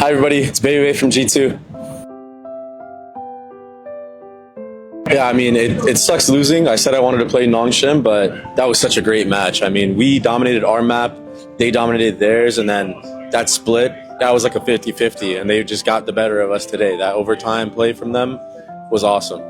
Hi everybody, it's Babybay from G2. Yeah, I mean, it sucks losing. I said I wanted to play Nongshim, but that was such a great match. I mean, we dominated our map, they dominated theirs, and then that split, that was like a 50-50, and they just got the better of us today. That overtime play from them was awesome.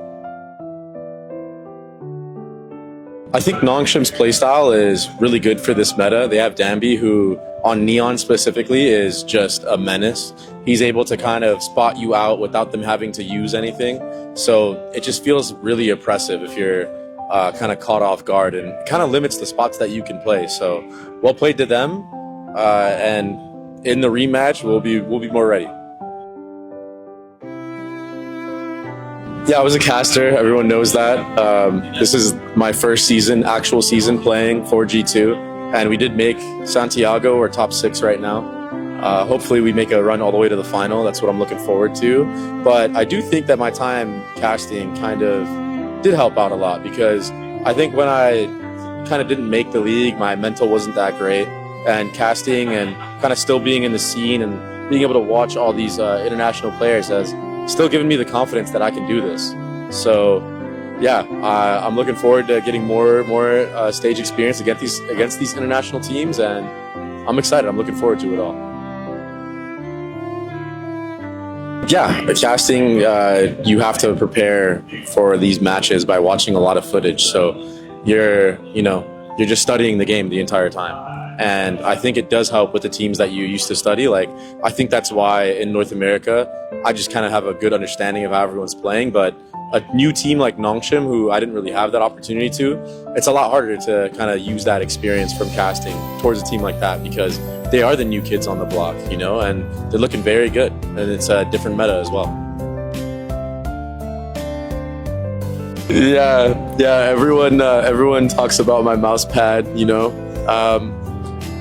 I think Nongshim's playstyle is really good for this meta. They have Danby, who on Neon specifically is just a menace. He's able to kind of spot you out without them having to use anything. So it just feels really oppressive if you're kind of caught off guard, and kind of limits the spots that you can play. So well played to them, and in the rematch we'll be more ready. Yeah, I was a caster. Everyone knows that. This is my first season, actual season playing for G2, and we did make Santiago. We're top 6 right now. Hopefully we make a run all the way to the final. That's what I'm looking forward to. But I do think that my time casting kind of did help out a lot, because I think when I kind of didn't make the league, my mental wasn't that great. And casting and kind of still being in the scene and being able to watch all these international players has still giving me the confidence that I can do this. So yeah, I'm looking forward to getting more stage experience against these international teams, and I'm excited. I'm looking forward to it all. Yeah, the casting, you have to prepare for these matches by watching a lot of footage. So you're just studying the game the entire time. And I think it does help with the teams that you used to study. Like, I think that's why in North America, I just kind of have a good understanding of how everyone's playing. But a new team like Nongshim, who I didn't really have that opportunity to, it's a lot harder to kind of use that experience from casting towards a team like that, because they are the new kids on the block, and they're looking very good. And it's a different meta as well. Yeah, everyone talks about my mouse pad,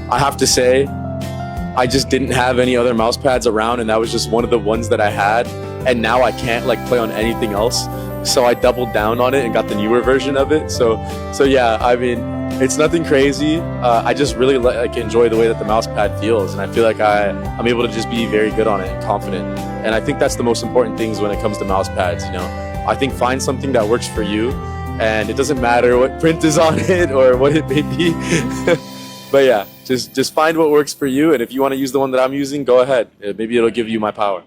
I have to say, I just didn't have any other mouse pads around, and that was just one of the ones that I had, and now I can't play on anything else. So I doubled down on it and got the newer version of it. So yeah, I mean, it's nothing crazy. I just really enjoy the way that the mouse pad feels, and I feel like I'm able to just be very good on it and confident. And I think that's the most important things when it comes to mouse pads. I think find something that works for you, and it doesn't matter what print is on it or what it may be. But yeah, just find what works for you, and if you want to use the one that I'm using, go ahead. Maybe it'll give you my power.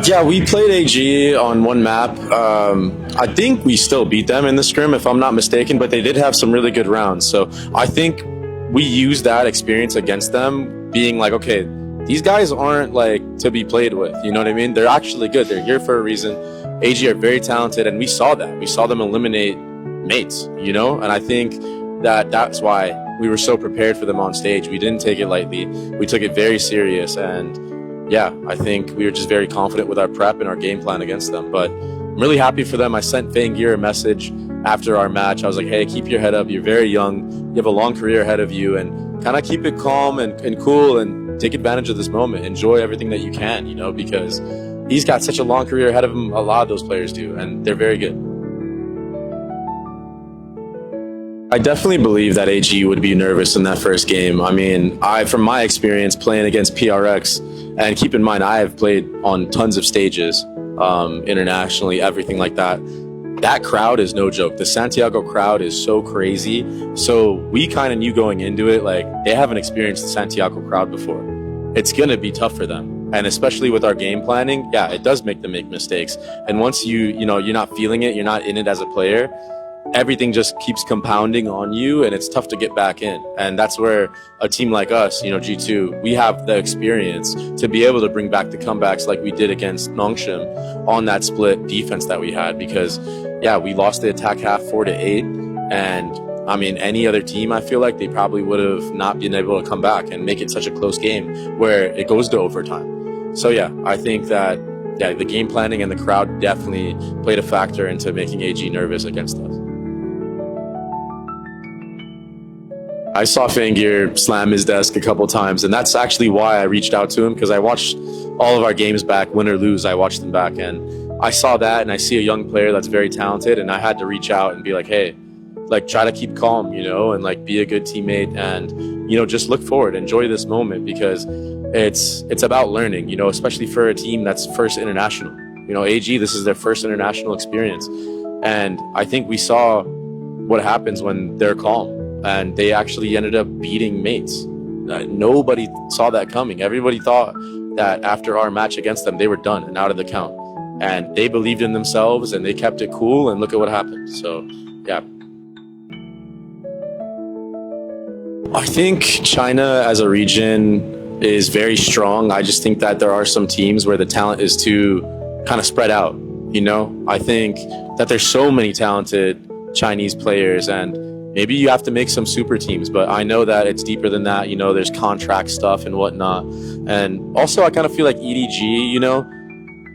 Yeah, we played AG on one map. I think we still beat them in the scrim, if I'm not mistaken, but they did have some really good rounds. So I think we used that experience against them, being like, okay, these guys aren't to be played with, you know what I mean? They're actually good. They're here for a reason. AG are very talented, and we saw that. We saw them eliminate mates, and I think that's why we were so prepared for them on stage. We didn't take it lightly. We took it very serious, and yeah, I think we were just very confident with our prep and our game plan against them. But I'm really happy for them. I sent Fangir a message after our match. I was like, hey, keep your head up. You're very young. You have a long career ahead of you, and kind of keep it calm and cool, and take advantage of this moment. Enjoy everything that you can, because he's got such a long career ahead of him. A lot of those players do, and they're very good. I definitely believe that AG would be nervous in that first game. I mean, from my experience playing against PRX, and keep in mind, I have played on tons of stages, internationally, everything like that. That crowd is no joke. The Santiago crowd is so crazy. So we kind of knew going into it, they haven't experienced the Santiago crowd before. It's going to be tough for them. And especially with our game planning, yeah, it does make them make mistakes. And once you're not feeling it, you're not in it as a player, everything just keeps compounding on you, and it's tough to get back in. And that's where a team like us, G2, we have the experience to be able to bring back the comebacks like we did against Nongshim on that split defense that we had. Because yeah, we lost the attack half 4-8, and I mean, any other team, I feel like they probably would have not been able to come back and make it such a close game where it goes to overtime. So yeah, I think that the game planning and the crowd definitely played a factor into making AG nervous against us. I saw Fangir slam his desk a couple times, and that's actually why I reached out to him, because I watched all of our games back, win or lose, I watched them back, and I saw that, and I see a young player that's very talented, and I had to reach out and be like, hey, like try to keep calm, and like be a good teammate, and just look forward, enjoy this moment, because it's about learning, especially for a team that's first international. AG, this is their first international experience, and I think we saw what happens when they're calm, and they actually ended up beating mates. Nobody saw that coming. Everybody thought that after our match against them, they were done and out of the count. And they believed in themselves and they kept it cool, and look at what happened. So, yeah. I think China as a region is very strong. I just think that there are some teams where the talent is too kind of spread out. I think that there's so many talented Chinese players, and maybe you have to make some super teams, but I know that it's deeper than that. There's contract stuff and whatnot. And also I kind of feel like EDG,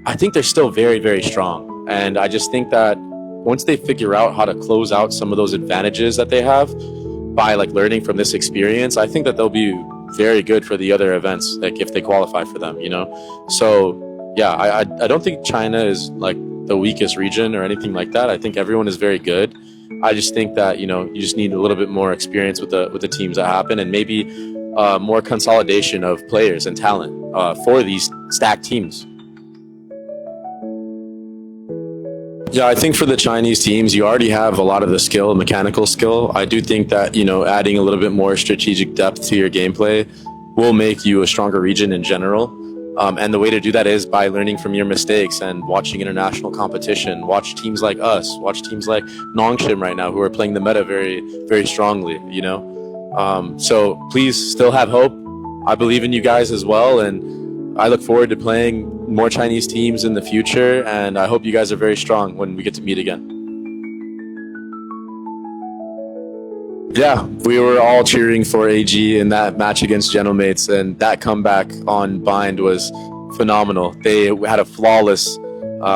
I think they're still very, very strong. And I just think that once they figure out how to close out some of those advantages that they have by like learning from this experience, I think that they'll be very good for the other events, like if they qualify for them, So yeah, I don't think China is like the weakest region or anything like that. I think everyone is very good. I just think that, you just need a little bit more experience with the teams that happen, and maybe more consolidation of players and talent for these stacked teams. Yeah, I think for the Chinese teams, you already have a lot of the skill, mechanical skill. I do think that, adding a little bit more strategic depth to your gameplay will make you a stronger region in general. And the way to do that is by learning from your mistakes and watching international competition. Watch teams like us, watch teams like Nongshim right now, who are playing the meta very, very strongly, So please still have hope. I believe in you guys as well, and I look forward to playing more Chinese teams in the future, and I hope you guys are very strong when we get to meet again. Yeah, we were all cheering for AG in that match against Gentlemates, and that comeback on Bind was phenomenal. They had a flawless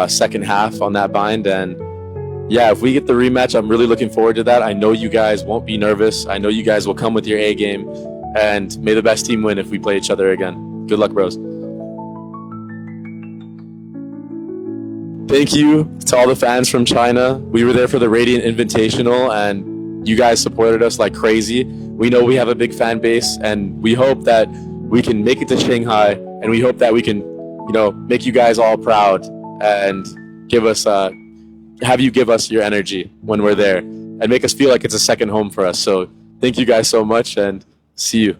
second half on that Bind, and yeah, if we get the rematch, I'm really looking forward to that. I know you guys won't be nervous. I know you guys will come with your A game, and may the best team win if we play each other again. Good luck, bros. Thank you to all the fans from China. We were there for the Radiant Invitational, and you guys supported us like crazy. We know we have a big fan base, and we hope that we can make it to Shanghai, and we hope that we can, make you guys all proud and have you give us your energy when we're there and make us feel like it's a second home for us. So thank you guys so much, and see you.